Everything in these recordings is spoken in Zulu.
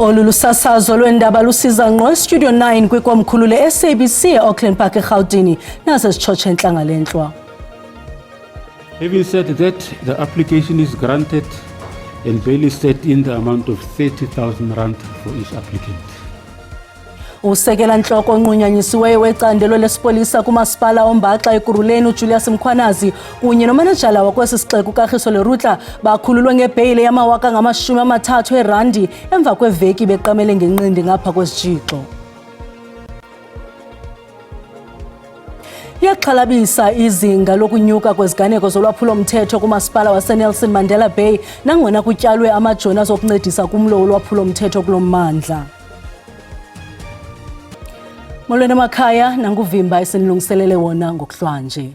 Olulu sasazo lwendaba lusiza ngqo Studio 9 kwikomkhulu le-SABC e-Auckland Park eGauteng nazo sitshotshe entlanga lentlwa. Having said that, the application is granted and bail is set in the amount of 30,000 rand for each applicant. Usekela ntloko onqunyanyisiweyo wecandelo lesipolisa kumasipala oMbaxa eKuruleni uJulius Mkhwanazi kunye nomanejala wakwesi sixeko uKagiso Lerutla bakhululwe ngebheyile yama-30,000 erandi emva kweveki beqamele ngenqindi ngapha kwesitshixo. Iyaxhalabisa izinga lokunyuka kweziganeko zolwaphulo-mthetho kumasipala waseNelson Mandela Bay nangona kutyalwe amajoni azokuncedisa kumlo wolwaphulo-mthetho kulo mmandla. Molweni emakhaya nanguvimba esinilungiselele wona ngokuhlanje.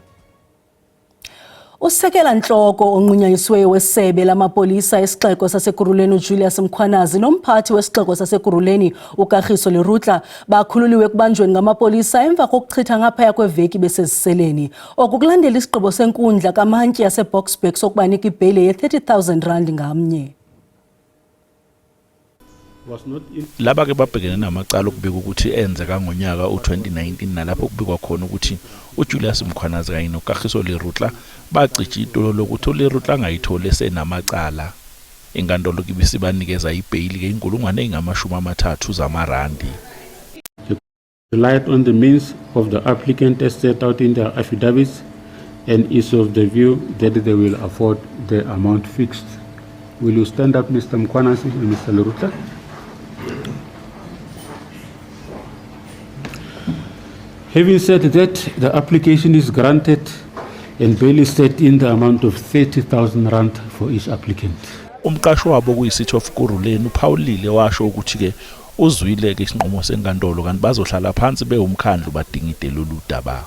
Usekela ntloko onqunyanyisiweyo wesebe lamapolisa esixeko saseKuruleni uJulius Mkhwanazi nomphathi wesixeko saseKuruleni uKagiso Lerutla bakhululiwe kubanjweni ngamapolisa emva kokuchitha ngaphaya kweveki beseziseleni. Okukulandela isigqibo senkundla kamantyi yaseBoksburg sokubanika ibheyile ye-30,000 rand ngamnye. Laba ke babhekene namacala okubika ukuthi enzeka ngonyaka u2019 nalapho kubikwa khona ukuthi uJulius Mkhwanazi kanye noKagiso Lerutla bacija itolo lokuthi uLerutla angayithole senamacala. Inkantolo ibisibanikeza ibheyili ke ingama-30,000 zamarandi. Relied on the means of the applicant as set out in their affidavits and is of the view that they will afford the amount fixed. Will you stand up, Mr. Mkhwanazi and Mr. Lerutla? Having said that, the application is granted and bail is set in the amount of 30,000 rand for each applicant. Umqashi wabo kuyisitho of Kuruleni uPhawulile washo ukuthi ke uzwile ke isinqumo senkantolo kanti bazohlala phansi bewumkhandlu badingide lolu daba.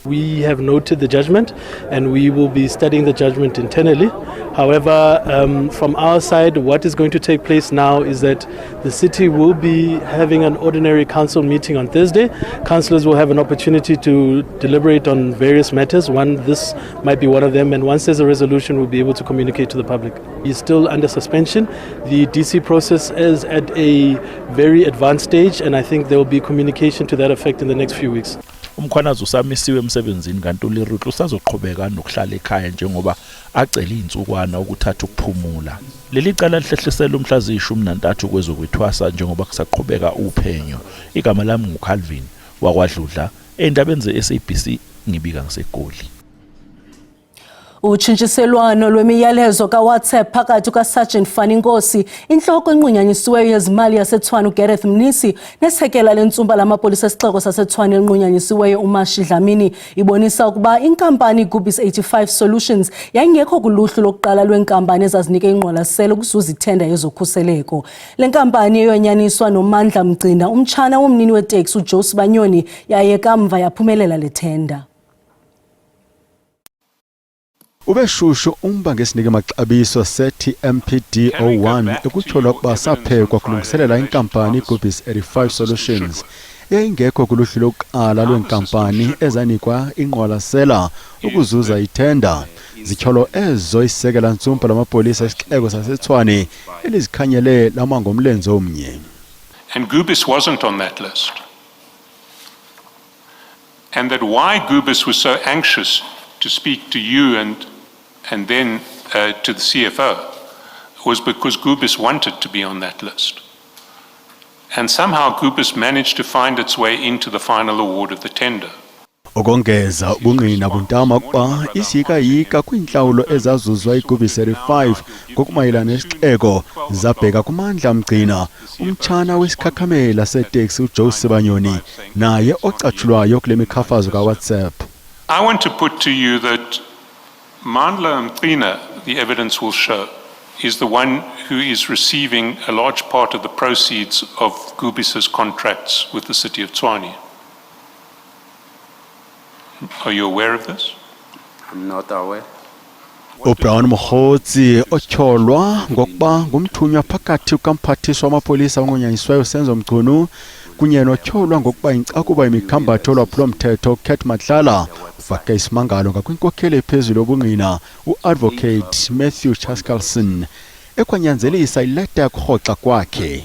We have noted the judgment and we will be studying the judgment internally. However, from our side, what is going to take place now is that the city will be having an ordinary council meeting on Thursday. Councillors will have an opportunity to deliberate on various matters. This might be one of them, and once there's a resolution, we'll be able to communicate to the public. He's still under suspension. The DC process is at a very advanced stage, and I think there will be communication to that effect in the next few weeks. Umkhwanazi usamisiwe emsebenzini kanti uLerutla usazoqhubeka nokuhlala ekhaya njengoba acela izinsukwana ukuthatha ukuphumula. Leli cala lihlehlisela umhla zi-13 kwezokwethwasa njengoba kusaqhubeka uphenyo. Igama lami nguCalvin wakwaDludla endabeni ze-SABC ngibika ngiseGoli. Utshintshiselwano lwemiyalezo kaWhatsApp phakathi kukaSergeant Fani Nkosi, inhloko enqunyanyisiweyo yezimali yaseTshwane uGareth Mnisi nesekela lentsumba lamapolisa esixeko saseTshwane enqunyanyisiweyo uMashi Dlamini ibonisa ukuba inkampani Gubis 85 Solutions yayingekho kuluhlu lokuqala lwenkampani ezazinike ingqwalaselo ukuzuza ithenda yezokhuseleko. Le nkampani eyonyaniswa noMandla Mgcina umtshana womnini weteksi uJosi Banyoni yaye kamva yaphumelela le thenda. Ubeshushu umba ngesinike maxabiso sethi MPD01 ekutholwa kuba saphekwa kulungiselela inkampani Gubis 85 Solutions eyayingekho kuluhlu lokuqala lwenkampani ezanikwa ingqwalasela ukuzuza ithenda. Zityholo ezo isekela ntsumpa lamapolisa esixeko saseTshwane elizikhanyele lama ngomlenze omnye. And Gubis wasn't on that list. And that why Gubis was so anxious to speak to you and then to the CFO was because Gubis wanted to be on that list. And somehow Gubis managed to find its way into the final award of the tender. Okongeza ubungqina buntama kuba isiyika kwinhlawulo ezazuzwa iGubis 85 ngokumayelana nesixeko zabheka kuMandla Mgcina umtshana wesikhakhamela seteksi uJosi Banyoni naye ocatshulwayo kule mikhafazo kaWhatsApp. I want to put to you that Mandla Mgcina, the evidence will show, is the one who is receiving a large part of the proceeds of Gubis's contracts with the city of Tshwane. Are you aware of this? I'm not aware. uBrown Mkhotsi otyholwa ngokuba ngumthunywa phakathi kukamphathiswa wamapolisa onqunyanyisiweyo Senzo Mgcunu kunye notyholwa ngokuba incakuba imikhambatho lwaphulo-mthetho Kate Matlala ufake isimangalo ngakwinkokheli ephezulu yobungqina uAdvocate Matthew Chaskalson ekwanyanzelisa ileta yokurhoxa kwakhe.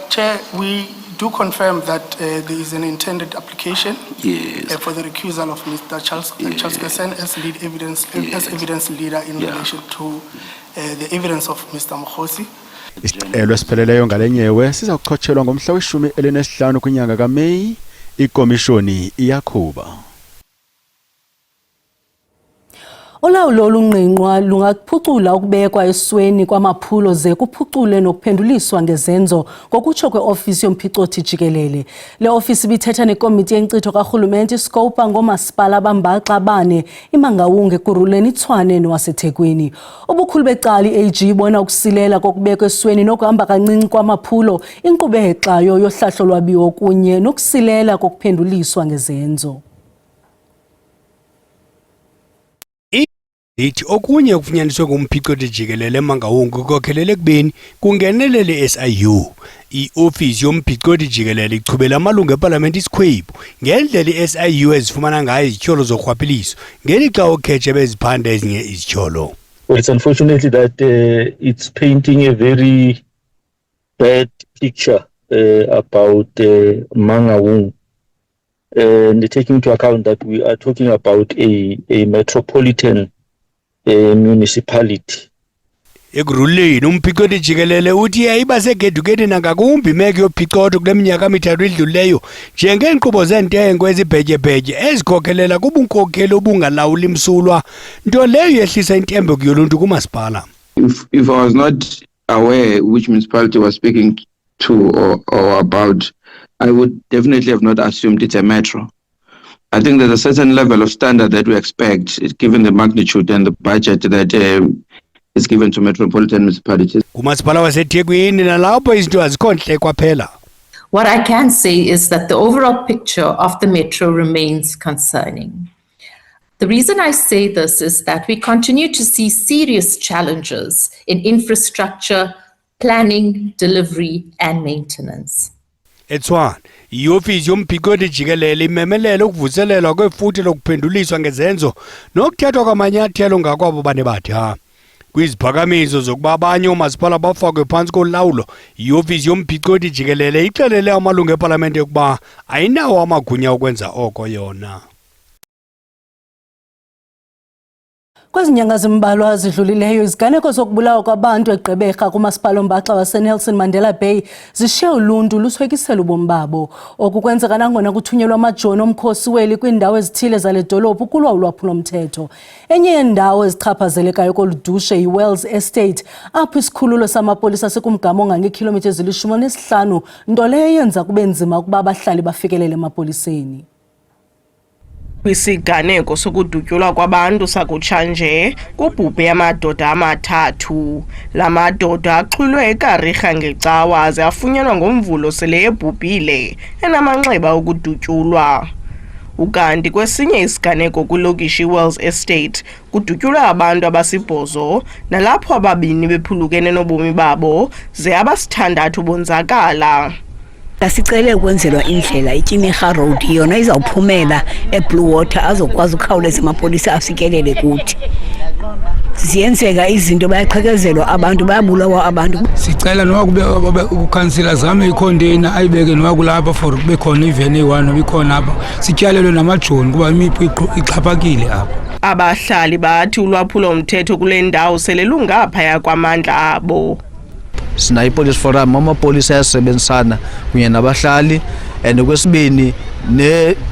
Chair, we do confirm that there is an intended application Yes. for the recusal of Mr. Charles Gerson as lead evidence as evidence leader in relation to the evidence of Mr. Mkhosi. Isicelo esipheleleyo ngalenyewe siza kuqhotshelwa ngomhla we-15 kwinyanga kaMeyi. Ikomishoni iyaqhuba. Ulawulo olungqingqwa lungaphucula ukubekwa esweni kwamaphulo ze kuphucule nokuphenduliswa ngezenzo ngokutsho kweofisi yomphicothi jikelele. Le ofisi ibithetha nekomiti yenkcitho karhulumente iScopa ngomasipala abambaxa bane iMangaung, eKuruleni, iTshwane nowaseThekwini. Ubukhulu becala i-AG ibona ukusilela kokubekwa esweni nokuhamba kancinci kwamaphulo inkqubo ehexayo yohlahlo lwabiwo kunye nokusilela kokuphenduliswa ngezenzo. Ithi okunye okufunyaniswe ngumphicothi jikelele eMangaung kukhokelele ekubeni kungenelele SIU. I-ofisi yomphicothi jikelele ichubela amalungu eParliament isikhwebu ngendlela i-SIU ezifumana ngayo izityholo zorhwaphilizo ngelixa okhetshe beziphanda ezinye izityholo. Well, it's unfortunately that it's painting a very bad picture about Mangaung. And taking into account that we are talking about a metropolitan municipality. Ekuruleni umphicothi jikelele uthi yayiba segedukeni nangakumbi imeko yophicotho kule minyaka mithathu edluleyo njengeenkqubo zentengo ezibhetyebhetye ezikhokhelela kubunkokheli obungalawuli msulwa, nto leyo yehlisa intembeko yoluntu kumasipala. If I was not aware which municipality was speaking to or about, I would definitely have not assumed it's a metro. I think there's a certain level of standard that we expect, given the magnitude and the budget that is given to metropolitan municipalities. Kumasipala waseThekwini nalapho izinto azikho ntle kwaphela. What I can say is that the overall picture of the metro remains concerning. The reason I say this is that we continue to see serious challenges in infrastructure, planning, delivery, and maintenance. eTshwane iofisi yomphicothi jikelele imemelela ukuvuselelwa kwefuthe lokuphenduliswa ngezenzo nokuthethwa kwamanyathelo ngakwabo bane bathi kwiziphakamiso zokuba abanye oomasipala bafakwe phantsi kolawulo. Iofisi yomphicothi jikelele ixelele amalungu eParlamente ukuba ayinawo amagunya okwenza oko yona. Kwezi nyanga zimbalwa zidlulileyo iziganeko zokubulawa kwabantu eGqeberha kumasipala ombaxa waseNelson Mandela Bay zishiye uluntu luswekisela ubomi babo. Oku kwenzeka nangona kuthunyelwa amajoni omkhosi weli kwiindawo ezithile zale dolophu kulwa ulwaphulomthetho. Enye yendawo ezichaphazelekayo koludushe yiWells Estate, apho isikhululo samapolisa sikumgama ongangeekhilomitha ezili-15, nto leyo yenza kube nzima ukuba abahlali bafikelele emapoliseni. Kwisiganeko sokudutyulwa kwabantu sakutshanje kubhubhe amadoda amathathu. La madoda axhulwe eKarika ngecawa aze afunyanwa ngomvulo sele ebhubhile enamanxeba okudutyulwa. Ukanti kwesinye isiganeko kwilokishi iWells Estate kudutyulwa abantu abasibhozo nalapho ababini bephulukene nobomi babo ze abasithandathu bonzakala. Sicele ukwenzelwa indlela iTyimira Road yona izawuphumela eBlue Water azokwazi ukukhawuleza amapolisa afikelele kuthi. Ziyenzeka izinto bayaqhekezelwa abantu bayabulawa abantu. Sicela nokuba ukhansila zame icontainer ayibeke nokulapha for kube khona iveni eyi-1 bikhona apha sityalelwe namajoni kuba imipho ixhaphakile apha. Abahlali bathi ulwaphulomthetho kule ndawo sele lungaphaya kwamandla abo. Sinayo ipolice forum amapolisa ayasebenzisana kunye nabahlali and kwesibini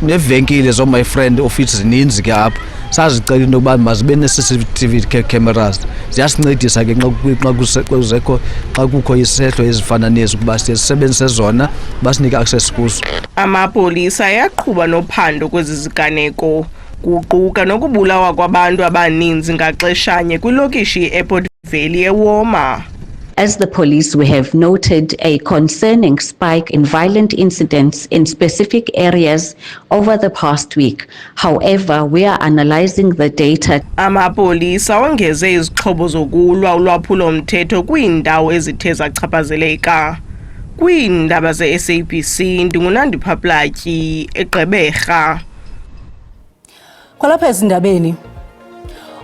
nevenkile zo my friend office zininzi ke apha sazicela into yokuba mazibe ne-CCTV cameras ziyasincedisa ke xa kukho isehlo ezifana nezi ukuba sisebenzise zona basinike access kuzo. Amapolisa ayaqhuba nophando kwezi ziganeko kuquka nokubulawa kwabantu abaninzi ngaxeshanye kwilokishi iAirport Valley eWoma. As the police, we have noted a concerning spike in violent incidents in specific areas over the past week. However, we are analyzing the data. Amapolisa ongeze izixhobo zokulwa ulwaphulomthetho kwiindawo ezithe zachaphazeleka. Kwiindaba ze-SABC ndingunandi Phaplatyi eGqeberha. Kwalapha ezindabeni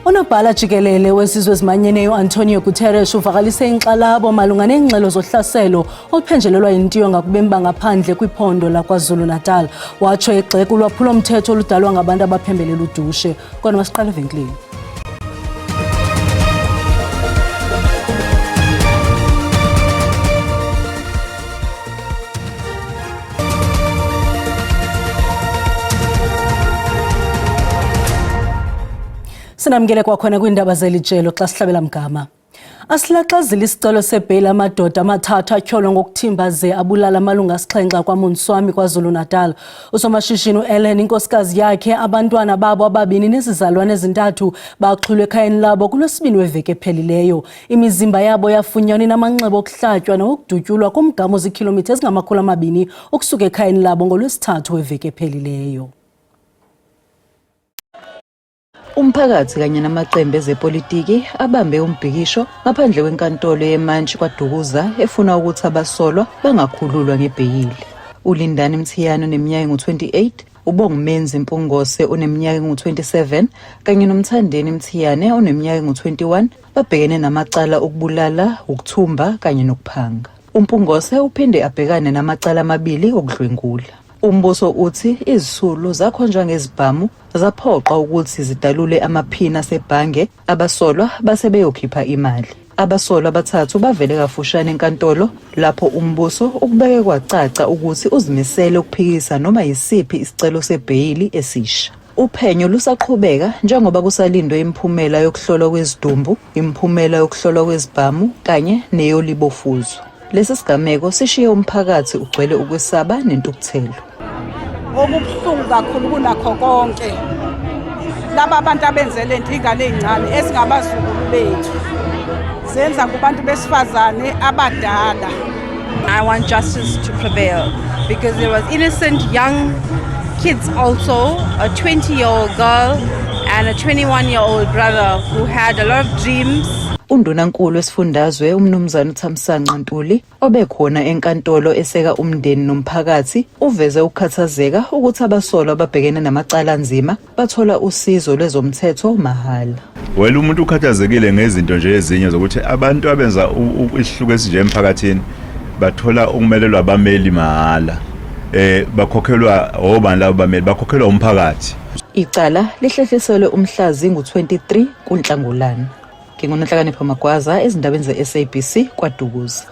Unobhala jikelele wesizwe ezimanyeneyo Antonio Guterres uvakalise inkxalabo malunga neengxelo zohlaselo oluphenjelelwa yintiyonga kubemi bangaphandle kwiphondo laKwaZulu-Natal. Watsho igxeko ulwaphulo-mthetho oludalwa ngabantu abaphembelela udushe. Kodwa masiqale evenkileni. Sinamkele kwakhona kwindaba zelijelo xa sihlabela mgama. Asilaxazile isicelo sebheyili amadoda amathathu atyholwa ngokuthimba ze abulala amalungu asixhenxe kwaMontswami KwaZulu-Natal. Usomashishini Ellen inkosikazi yakhe abantwana babo ababini nezizalwane ezintathu baxhulwe ekhayeni labo kuLwesibini weveki ephelileyo. Imizimba yabo yafunyanwa inamanxeba okuhlatywa nokudutyulwa kumgama ozikhilomitha ezingama-200 ukusuka ekhayeni labo ngoLwesithathu weveki ephelileyo. Umphakathi kanye namaqembu ezepolitiki abambe umbhikisho ngaphandle kwenkantolo yemantshi kwaDukuza efuna ukuthi abasolwa bangakhululwa ngebheyili. uLindani Mthiyane oneminyaka engu-28, uBongumenzi Mpungose oneminyaka engu-27 kanye noMthandeni Mthiyane oneminyaka engu-21 babhekene namacala okubulala, ukuthumba kanye nokuphanga. uMpungose uphinde abhekane namacala amabili okudlwengula. Umbuso uthi izisulu zakhonjwa ngezibhamu zaphoqa ukuthi zidalule amaphini asebhange abasolwa base beyokhipha imali. Abasolwa abathathu bavele kafushane enkantolo lapho umbuso ukubeke kwacaca ukuthi uzimisele ukuphikisa noma yisiphi isicelo sebheyili esisha. Uphenyo lusaqhubeka njengoba kusalindwe imiphumela yokuhlolwa kwezidumbu, imiphumela yokuhlolwa kwezibhamu kanye neyolibofuzo. Lesi sigameko sishiye umphakathi ugcwele ukwesaba nentukuthelo. Okubuhlungu kakhulu kunakho konke laba abantu abenze lento ingane ezincane ezingabazukulu bethu zenza kubantu besifazane abadala. I want justice to prevail because there was innocent young kids also, a 20-year-old girl and a 21-year-old brother who had a lot of dreams. Undunankulu wesifundazwe uMnumzane uThamsanqa Ntuli obekhona enkantolo eseka umndeni nomphakathi uveze ukukhathazeka ukuthi abasolwa ababhekene namacala anzima bathola usizo lwezomthetho mahala. Umuntu ukhathazekile ngezinto nje ezinye zokuthi abantu abenza isihluku esinje emphakathini bathola ukumelelwa abameli mahala. Bakhokhelwa obani labo bameli bakhokhelwa umphakathi. Icala lihlehliselwe umhlazi ngo-23 kuNhlangulana. NginguNhlakanipho Magwaza ezindabeni ze-SABC kwaDukuza.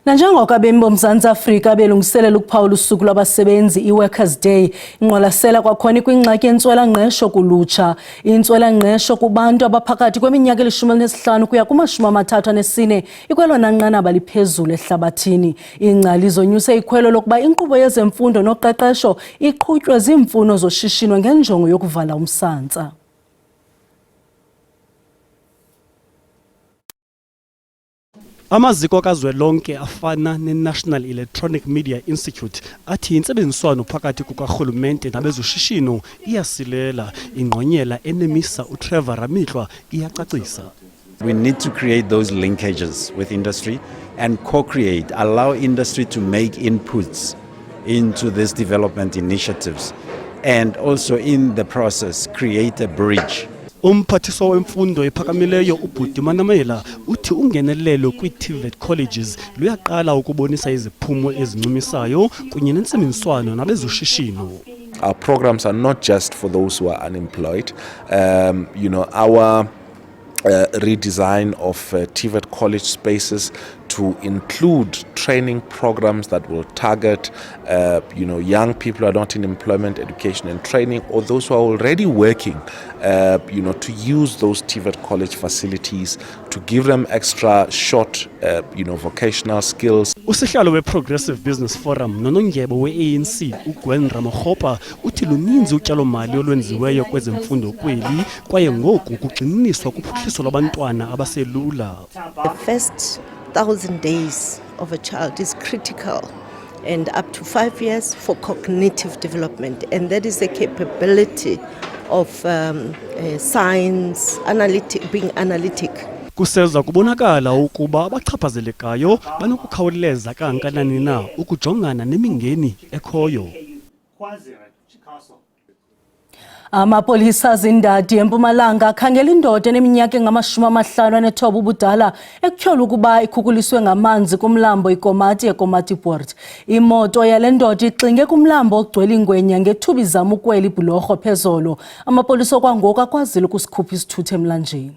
Nanjengoko abemi boMzantsi Afrika belungiselela ukuphawula usuku lwabasebenzi i-Workers' Day, inqwalasela kwakhona kwingxaki yentswela-ngqesho kulutsha. Intswela-ngqesho kubantu abaphakathi kweminyaka eli-15 ukuya kuma-34 ikwelona nqanaba liphezulu ehlabathini. Iingcali zonyuse ikhwelo lokuba inkqubo yezemfundo noqeqesho iqhutywe ziimfuno zoshishino ngenjongo yokuvala umsantsa. Amaziko kazwelonke afana ne-National Electronic Media Institute athi intsebenziswano phakathi kukarhulumente nabezoshishino iyasilela. Ingqonyela enemisa uTrevor Ramihlwa iyacacisa. We need to create those linkages with industry and co-create, allow industry to make inputs into these development initiatives and also in the process create a bridge. Umphathiswa wemfundo ephakamileyo uBhuti Manamela uthi ungenelelo kwi-TVET colleges luyaqala ukubonisa iziphumo ezincumisayo kunye nentsebenziswano nabezoshishino. Our programs are not just for those who are unemployed. Our redesign of TVET college spaces to include training programs that will target young people who are not in employment, education and training, or those who are already working, to use those TVET college facilities to give them extra short vocational skills. Usihlalo we-Progressive Business Forum nonondyebo we-ANC uGwen Ramokgopa uthi luninzi utyalo-mali olwenziweyo kwezemfundo kweli kwaye ngoku kugxininiswa kuphuhliso lwabantwana abaselula. The first 1,000 days of a child is critical and up to 5 years for cognitive development, and that is the capability of science, being analytic. Kuseza kubonakala ukuba abachaphazelekayo banokukhawuleza kangakanani na ukujongana nemingeni ekhoyo. Amapolisa azindadi eMpumalanga akhangela indoda eneminyaka engama-59 ubudala ekutyhola ukuba ikhukuliswe ngamanzi kumlambo iKomati eKomati Port. Imoto yale ndoda ixinge kumlambo ogcwele ingwenya ngethuba izama ukwela ibhulorho phezolo. Amapolisa okwangoku akwazile ukusikhupha isithuthi emlanjeni.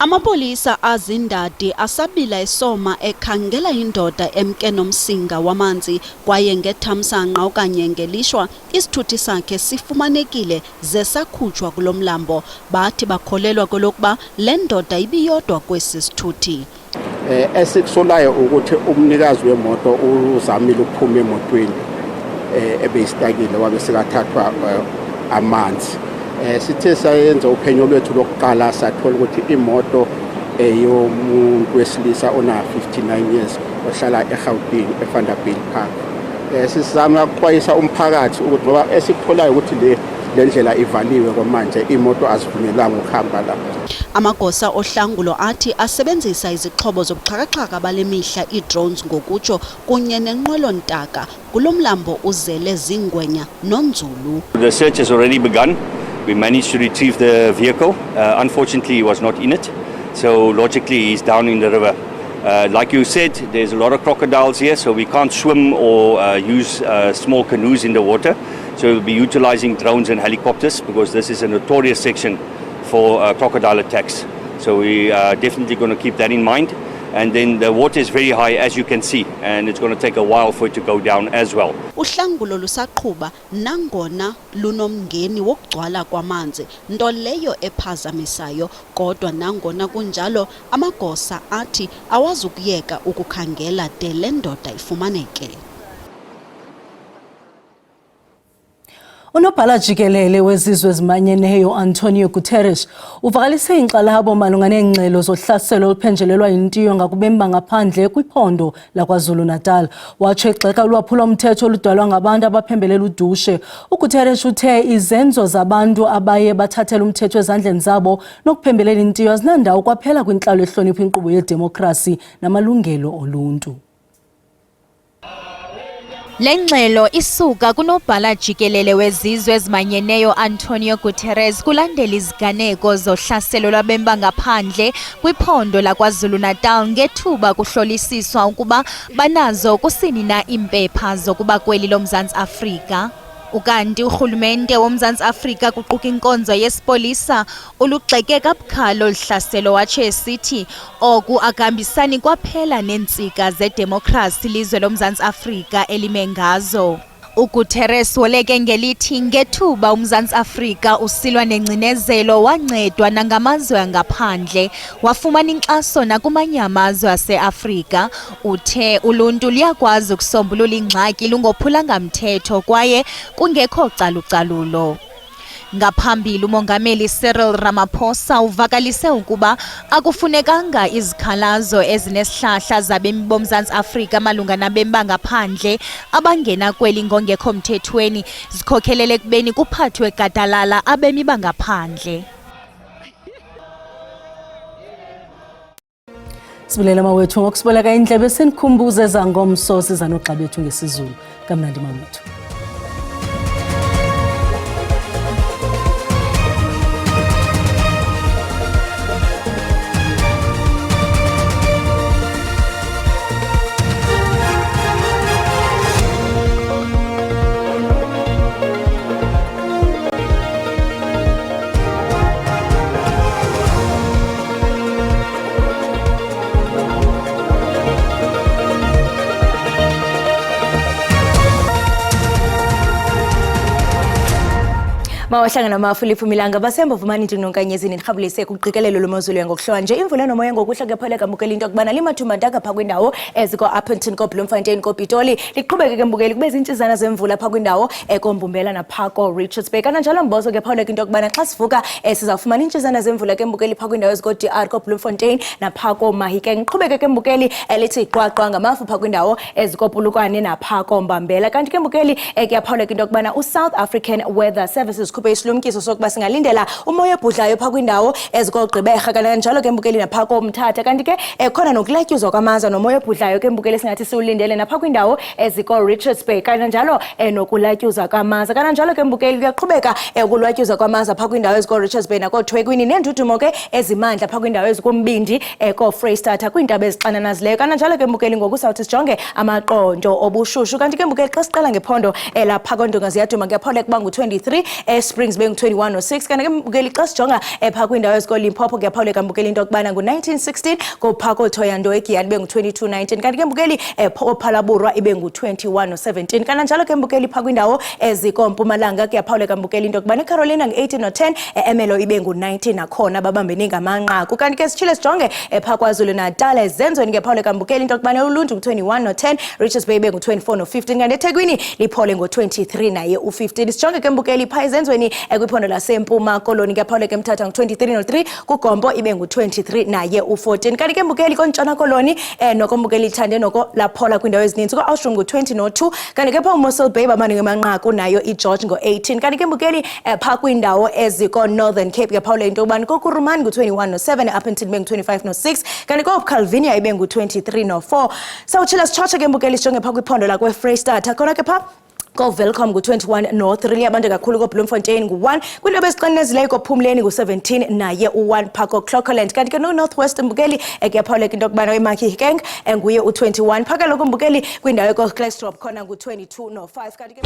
Amapolisa azindadi asabila esoma ekhangela indoda emke nomsinga wamanzi kwaye ngethamsanqa okanye ngelishwa isithuthi sakhe sifumanekile zesakhutshwa kulomlambo. Bathi bakholelwa kolokuba le ndoda ibiyodwa kwesi sithuthi. Esikusolayo ukuthi umnikazi wemoto uzamile ukuphuma emotweni ebeyistakile wabe sekathathwa amanzi. Sithe sayenza uphenyo lwethu lokuqala sathola ukuthi imoto yomuntu wesilisa ona 59 years ohlala eGauteng eVanderbilt Park. Sizama ukuxwayisa umphakathi ukuthi ngoba esikutholayo ukuthi le ndlela ivaliwe kwamanje imoto azivumelanga ukuhamba lapha. Amagosa ohlangulo athi asebenzisa izixhobo zobuxhakaxhaka bale mihla i-drones ngokutsho kunye nenqwelo ntaka kulomlambo uzele zingwenya nonzulu. The search has already begun. We managed to retrieve the vehicle. Unfortunately, he was not in it. So logically, he's down in the river. Like you said, there's a lot of crocodiles here, so we can't swim or use small canoes in the water. So we'll be utilizing drones and helicopters because this is a notorious section for crocodile attacks. So we are definitely going to keep that in mind. And then the water is very high, as you can see, and it's going to take a while for it to go down as well. Uhlangulo lusaqhuba nangona lunomngeni wokugcwala kwamanzi, nto leyo ephazamisayo, kodwa nangona kunjalo amagosa athi awazukuyeka ukukhangela de le ndoda ifumaneke. Unobhala jikelele wezizwe ezimanyeneyo Antonio Guterres uvakalise inkxalabo malunga neengxelo zohlaselo oluphenjelelwa yintiyo ngakubemi bangaphandle kwiphondo laKwaZulu-Natal. Watsho igxeka ulwaphulo-mthetho oludalwa ngabantu abaphembelela udushe. uGuterres uthe izenzo zabantu abaye bathathela umthetho ezandleni zabo nokuphembelela intiyo azinandawo kwaphela kwintlalo ehlonipha inkqubo yedemokrasi namalungelo oluntu. Lengxelo isuka kunobhala jikelele wezizwe ezimanyeneyo Antonio Guterres kulandela iziganeko zohlaselo lwabemi bangaphandle kwiphondo laKwaZulu-Natal ngethuba kuhlolisiswa ukuba banazo kusini na impepha zokuba kweli loMzantsi Afrika. Ukanti urhulumente woMzantsi Afrika kuquka inkonzo yesipolisa ulugxeke kabukhali oluhlaselo watsho esithi oku akahambisani kwaphela neentsika zedemokrasi lizwe loMzantsi Afrika elime ngazo. uGuterres woleke ngelithi ngethuba uMzantsi Afrika usilwa nengcinezelo wancedwa nangamazwe angaphandle wafumana inkxaso nakumanye amazwe aseAfrika. Uthe uluntu liyakwazi ukusombulula ingxaki lungophulanga mthetho kwaye kungekho calucalulo. Ngaphambili umongameli Cyril Ramaphosa uvakalise ukuba akufunekanga izikhalazo ezinesihlahla zabemi boMzantsi Afrika malunga nabemi bangaphandle abangena kweli ngongekho mthethweni zikhokhelele ekubeni kuphathwe gadalala abemi bangaphandle. Sibulela mawethu ngokusiboleka indlebe senikhumbuze zangomso sizanoxa bethu ngesizulu. Kamnandi mawethu. Mawahlanga namaFilipu Milanga basemba vumani nje nonkanyezini nirhabulise kuqikelelo lomozulu ngokuhlwa nje imvula nomoya ngokuhla kephaleka mbukeli into kubana limathumandaka pha kwindawo eziko Upington ko Bloemfontein ko Pitoli liqhubeke ke mbukeli kube izintshizana zemvula pha kwindawo ekombumbela napha ko Richards Bay kanjalo mbozo kephaleka into kubana xa sivuka sizawufumana intshizana zemvula ke mbukeli pha kwindawo eziko DR ko Bloemfontein napha ko Mahikeng qhubeke ke mbukeli elithi iqwaqwa ngamafu pha kwindawo eziko Pulukwane napha ko Mbambela kanti ke mbukeli kuyaphaleka into kubana uSouth African Weather Services sikhuphe isilumkiso sokuba singalindela umoya obhudlayo phaa kwindawo ezikogqibeka kanjalo ke mbukeli naphaa komthatha kanti ke khona nokulatyuzwa kwamaza nomoya obhudlayo ke mbukeli singathi siwulindele naphaa kwindawo eziko-Richards Bay kananjalo nokulatyuzwa kwamaza kananjalo ke mbukeli kuyaqhubeka ukulatyuzwa kwamaza phaa kwindawo eziko-Richards Bay nakooThekwini neendudumo ke ezimandla phaa kwindawo ezikumbindi ko-Freystata kwiintaba ezixananazileyo kananjalo ke mbukeli ngoku sawuthi sijonge amaqondo obushushu kanti ke mbukeli xa siqala ngephondo lapha koNdonga ziyaduma kuyaphawuleka ukuba ngu-23 Springs bengu-21 no-6 kanti ke mbukeli xa sijonga phaa kwindawo eziko-Limpopo kuyaphawuleka mbukeli into yokubana ngu-1916 kophaa koThoyando eGiyani bengu-2219 kanti ke mbukeli ophalaburwa ibe ngu-21 no-17 kananjalo ke mbukeli phaa kwindawo eziko-Mpumalanga kuyaphawuleka mbukeli into yokubana eCarolina ngu-18 no-10 Emelo ibe ngu-19 nakhona babambene ngamanqaku kanti ke sitshile sijonge phaa KwaZulu-Natal ezenzweni kuyaphawuleka mbukeli into yokubana uLuntu ngu-21 no-10 Richards Bay ibe ngu-24 no-15 kanti eThekwini liphole ngo-23 naye u-15 sijonge ke mbukeli phaa ezenzweni kwiphondo lasempuma koloni kuyaphawuleka eMthatha ngu-23 no-3 kuGompo ibe ngu-23 naye u-14 kanti ke mbukeli koNtshona koloni noko mbukeli ithande noko laphola kwindawo ezininzi ko-Outram ngu-20 no-2 kanti ke phaa uMossel Bay bamane ngemanqaku nayo iGeorge ngo-18 kanti ke mbukeli phaa kwindawo eziko-Northern Cape kuyaphawuleka into yokubana koKurumani ngu-21 no-7 Upington ibe ngu-25 no-6 kanti ko-Calvinia ibe ngu-23 no-4 sawutshila sitshotshe ke mbukeli sijonge phaa kwiphondo lakwe-Freystata khona ke phaa ko-Welcome ngu-21 no-3 abantu kakhulu ko-Bloemfontein ngu-1 kwiindawo ezixinenezileyo koPhumleni ngu-17 naye u-1 phaa ko-Clocoland kanti ke no-Northwest mbukeli kuyaphawuleka into yokubana iMarikeng nguye u-21 phaa kaloku mbukeli kwindawo eko-Klerksdorp khona ngu-22 no-5 kanti ke